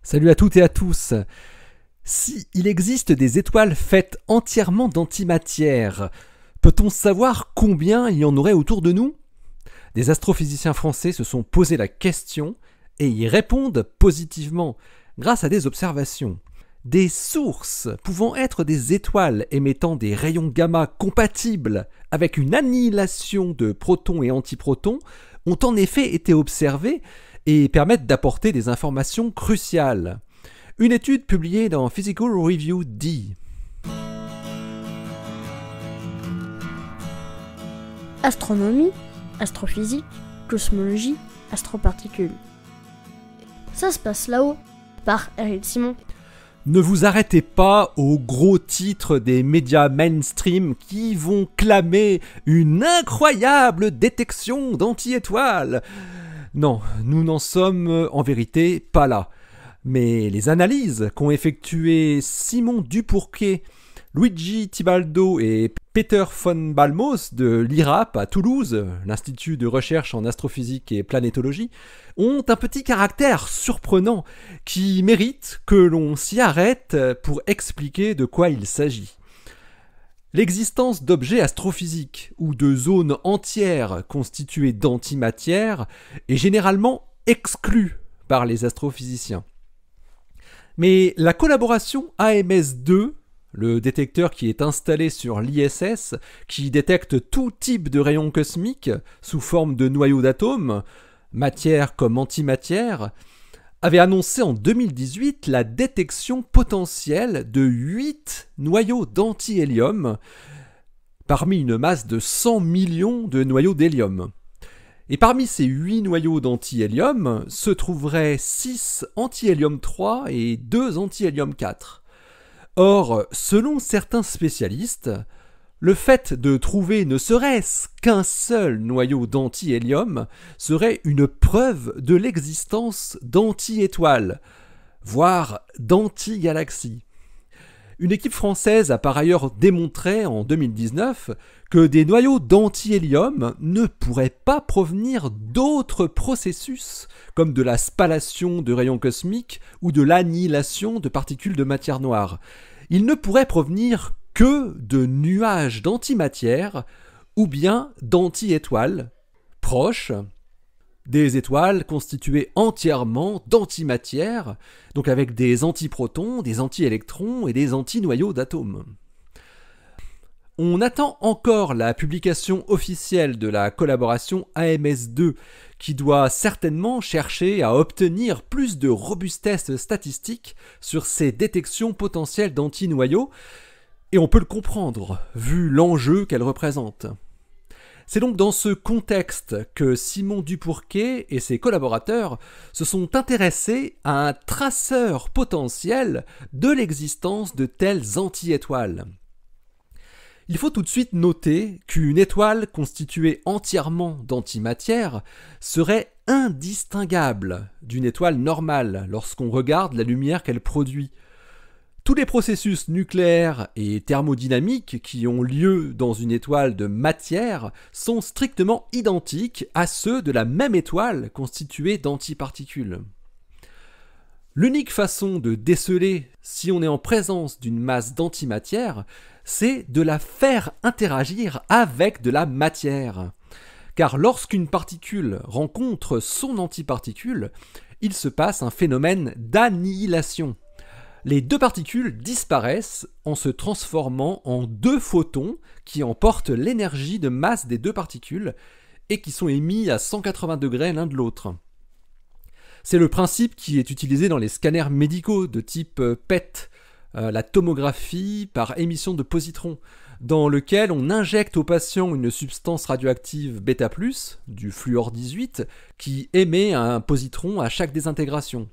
Salut à toutes et à tous. Si il existe des étoiles faites entièrement d'antimatière, peut-on savoir combien il y en aurait autour de nous ? Des astrophysiciens français se sont posé la question et y répondent positivement grâce à des observations. Des sources pouvant être des étoiles émettant des rayons gamma compatibles avec une annihilation de protons et antiprotons ont en effet été observées et permettent d'apporter des informations cruciales. Une étude publiée dans Physical Review dit Astronomie, astrophysique, cosmologie, astroparticules. Ça se passe là-haut, par Eric Simon. Ne vous arrêtez pas aux gros titres des médias mainstream qui vont clamer une incroyable détection d'anti-étoiles. Non, nous n'en sommes en vérité pas là. Mais les analyses qu'ont effectuées Simon Dupourquet, Luigi Tibaldo et Peter von Balmos de l'IRAP à Toulouse, l'Institut de recherche en astrophysique et planétologie, ont un petit caractère surprenant qui mérite que l'on s'y arrête pour expliquer de quoi il s'agit. L'existence d'objets astrophysiques ou de zones entières constituées d'antimatière est généralement exclue par les astrophysiciens. Mais la collaboration AMS-2, le détecteur qui est installé sur l'ISS, qui détecte tout type de rayons cosmiques sous forme de noyaux d'atomes, matière comme antimatière, avait annoncé en 2018 la détection potentielle de 8 noyaux d'anti-hélium parmi une masse de 100 millions de noyaux d'hélium. Et parmi ces 8 noyaux d'anti-hélium se trouveraient 6 anti-hélium 3 et 2 anti-hélium 4. Or, selon certains spécialistes, le fait de trouver ne serait-ce qu'un seul noyau d'anti-hélium serait une preuve de l'existence d'anti-étoiles, voire d'anti-galaxies. Une équipe française a par ailleurs démontré en 2019 que des noyaux d'anti-hélium ne pourraient pas provenir d'autres processus comme de la spallation de rayons cosmiques ou de l'annihilation de particules de matière noire. Ils ne pourraient provenir que de nuages d'antimatière ou bien d'anti-étoiles proches des étoiles constituées entièrement d'antimatière, donc avec des antiprotons, des antiélectrons et des antinoyaux d'atomes. On attend encore la publication officielle de la collaboration AMS-2 qui doit certainement chercher à obtenir plus de robustesse statistique sur ces détections potentielles d'antinoyaux, et on peut le comprendre, vu l'enjeu qu'elle représente. C'est donc dans ce contexte que Simon Dupourquet et ses collaborateurs se sont intéressés à un traceur potentiel de l'existence de telles anti-étoiles. Il faut tout de suite noter qu'une étoile constituée entièrement d'antimatière serait indistinguable d'une étoile normale lorsqu'on regarde la lumière qu'elle produit. Tous les processus nucléaires et thermodynamiques qui ont lieu dans une étoile de matière sont strictement identiques à ceux de la même étoile constituée d'antiparticules. L'unique façon de déceler si on est en présence d'une masse d'antimatière, c'est de la faire interagir avec de la matière. Car lorsqu'une particule rencontre son antiparticule, il se passe un phénomène d'annihilation. Les deux particules disparaissent en se transformant en deux photons qui emportent l'énergie de masse des deux particules et qui sont émis à 180 degrés l'un de l'autre. C'est le principe qui est utilisé dans les scanners médicaux de type PET, la tomographie par émission de positrons, dans lequel on injecte au patient une substance radioactive β+, du fluor 18, qui émet un positron à chaque désintégration.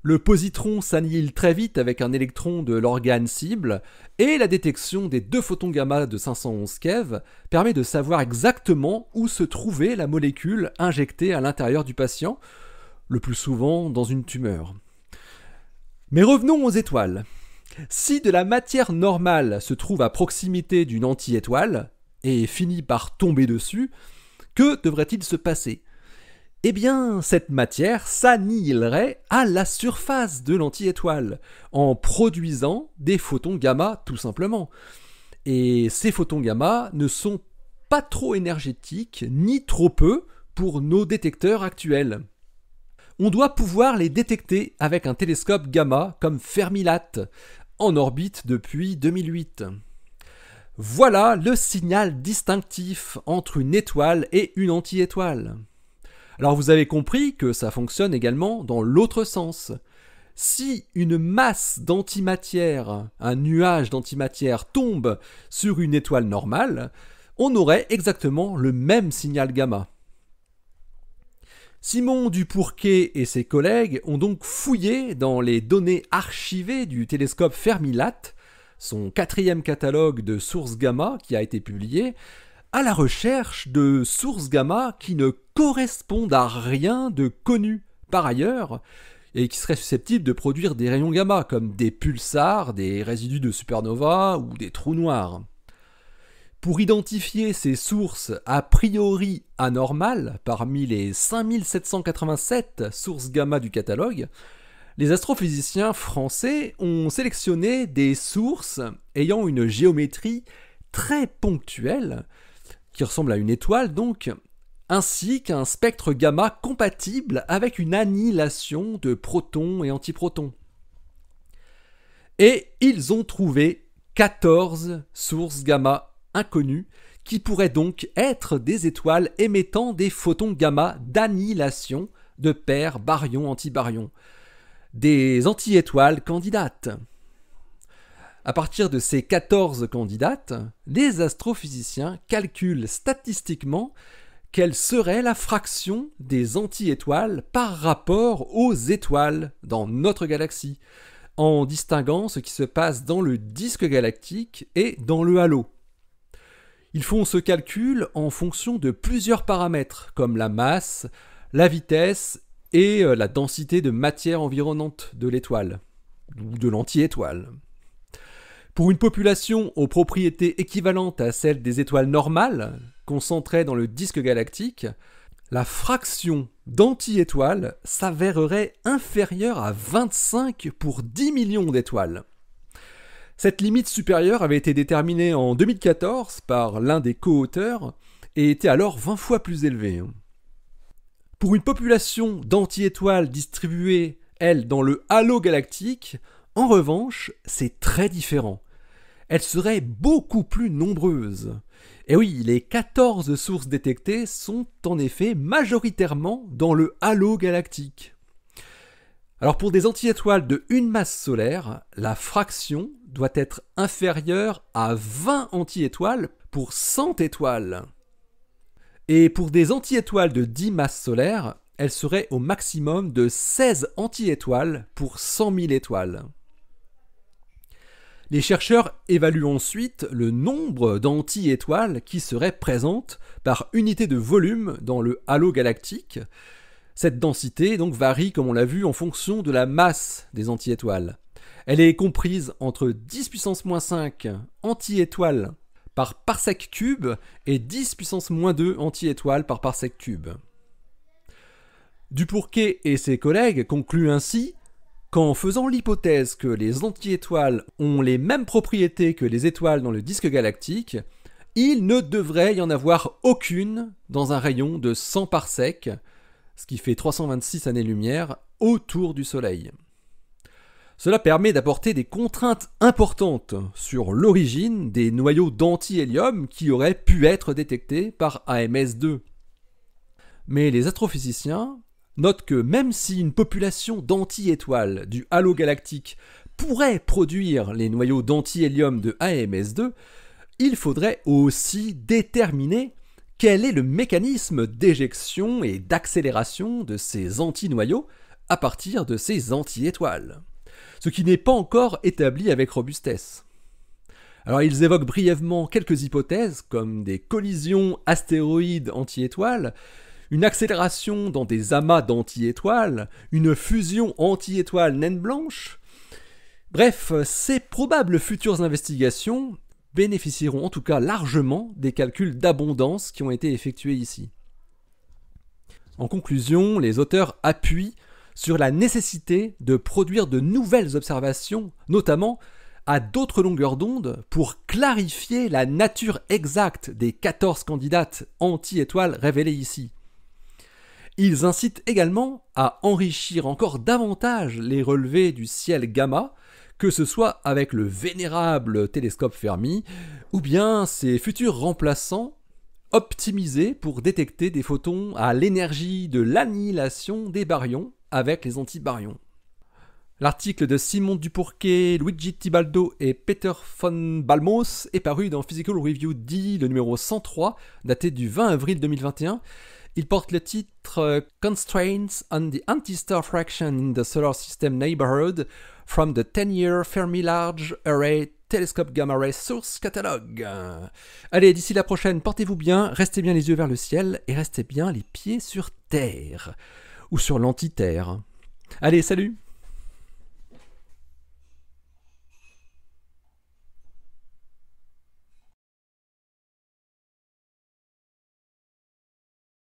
Le positron s'annihile très vite avec un électron de l'organe cible et la détection des deux photons gamma de 511 keV permet de savoir exactement où se trouvait la molécule injectée à l'intérieur du patient, le plus souvent dans une tumeur. Mais revenons aux étoiles. Si de la matière normale se trouve à proximité d'une anti-étoile et finit par tomber dessus, que devrait-il se passer ? eh bien, cette matière s'annihilerait à la surface de l'anti-étoile, en produisant des photons gamma tout simplement. Et ces photons gamma ne sont pas trop énergétiques, ni trop peu, pour nos détecteurs actuels. On doit pouvoir les détecter avec un télescope gamma comme Fermi-LAT, en orbite depuis 2008. Voilà le signal distinctif entre une étoile et une anti-étoile. Alors vous avez compris que ça fonctionne également dans l'autre sens. Si une masse d'antimatière, un nuage d'antimatière tombe sur une étoile normale, on aurait exactement le même signal gamma. Simon Dupourquet et ses collègues ont donc fouillé dans les données archivées du télescope Fermi-LAT, son 4e catalogue de sources gamma qui a été publié, à la recherche de sources gamma qui ne correspondent à rien de connu par ailleurs et qui seraient susceptibles de produire des rayons gamma comme des pulsars, des résidus de supernova ou des trous noirs. Pour identifier ces sources a priori anormales parmi les 5787 sources gamma du catalogue, les astrophysiciens français ont sélectionné des sources ayant une géométrie très ponctuelle, qui ressemble à une étoile donc, ainsi qu'un spectre gamma compatible avec une annihilation de protons et antiprotons. Et ils ont trouvé 14 sources gamma inconnues qui pourraient donc être des étoiles émettant des photons gamma d'annihilation de paires baryon-antibaryon, des anti-étoiles candidates. À partir de ces 14 candidates, les astrophysiciens calculent statistiquement quelle serait la fraction des anti-étoiles par rapport aux étoiles dans notre galaxie, en distinguant ce qui se passe dans le disque galactique et dans le halo. Ils font ce calcul en fonction de plusieurs paramètres, comme la masse, la vitesse et la densité de matière environnante de l'étoile, ou de l'anti-étoile. Pour une population aux propriétés équivalentes à celles des étoiles normales, concentrées dans le disque galactique, la fraction d'anti-étoiles s'avérerait inférieure à 25 pour 10 millions d'étoiles. Cette limite supérieure avait été déterminée en 2014 par l'un des co-auteurs et était alors 20 fois plus élevée. Pour une population d'anti-étoiles distribuée, elle, dans le halo galactique, en revanche, c'est très différent. Elles seraient beaucoup plus nombreuses. Et oui, les 14 sources détectées sont en effet majoritairement dans le halo galactique. Alors pour des anti-étoiles de une masse solaire, la fraction doit être inférieure à 20 anti-étoiles pour 100 étoiles. Et pour des anti-étoiles de 10 masses solaires, elle serait au maximum de 16 anti-étoiles pour 100 000 étoiles. Les chercheurs évaluent ensuite le nombre d'anti-étoiles qui seraient présentes par unité de volume dans le halo galactique. Cette densité donc varie, comme on l'a vu, en fonction de la masse des anti-étoiles. Elle est comprise entre 10 puissance moins 5 anti-étoiles par parsec cube et 10 puissance moins 2 anti-étoiles par parsec cube. Dupourquet et ses collègues concluent ainsi qu'en faisant l'hypothèse que les anti-étoiles ont les mêmes propriétés que les étoiles dans le disque galactique, il ne devrait y en avoir aucune dans un rayon de 100 parsecs, ce qui fait 326 années-lumière, autour du Soleil. Cela permet d'apporter des contraintes importantes sur l'origine des noyaux d'anti-hélium qui auraient pu être détectés par AMS-2. Mais les astrophysiciens notent que même si une population d'anti-étoiles du halo galactique pourrait produire les noyaux d'anti-hélium de AMS-2, il faudrait aussi déterminer quel est le mécanisme d'éjection et d'accélération de ces antinoyaux à partir de ces anti-étoiles, ce qui n'est pas encore établi avec robustesse. Alors ils évoquent brièvement quelques hypothèses comme des collisions astéroïdes anti-étoiles, une accélération dans des amas d'anti-étoiles, une fusion anti-étoile naine blanche. Bref, ces probables futures investigations bénéficieront en tout cas largement des calculs d'abondance qui ont été effectués ici. En conclusion, les auteurs appuient sur la nécessité de produire de nouvelles observations, notamment à d'autres longueurs d'onde, pour clarifier la nature exacte des 14 candidates anti-étoiles révélées ici. Ils incitent également à enrichir encore davantage les relevés du ciel gamma, que ce soit avec le vénérable télescope Fermi, ou bien ses futurs remplaçants optimisés pour détecter des photons à l'énergie de l'annihilation des baryons avec les antibaryons. L'article de Simon Dupourquet, Luigi Tibaldo et Peter von Balmos est paru dans Physical Review D, le numéro 103, daté du 20 avril 2021. Il porte le titre Constraints on the Anti-Star Fraction in the Solar System Neighborhood from the 10-year Fermi Large Array Telescope Gamma Ray Source Catalog. Allez, d'ici la prochaine, portez-vous bien, restez bien les yeux vers le ciel et restez bien les pieds sur Terre. Ou sur l'anti-Terre. Allez, salut!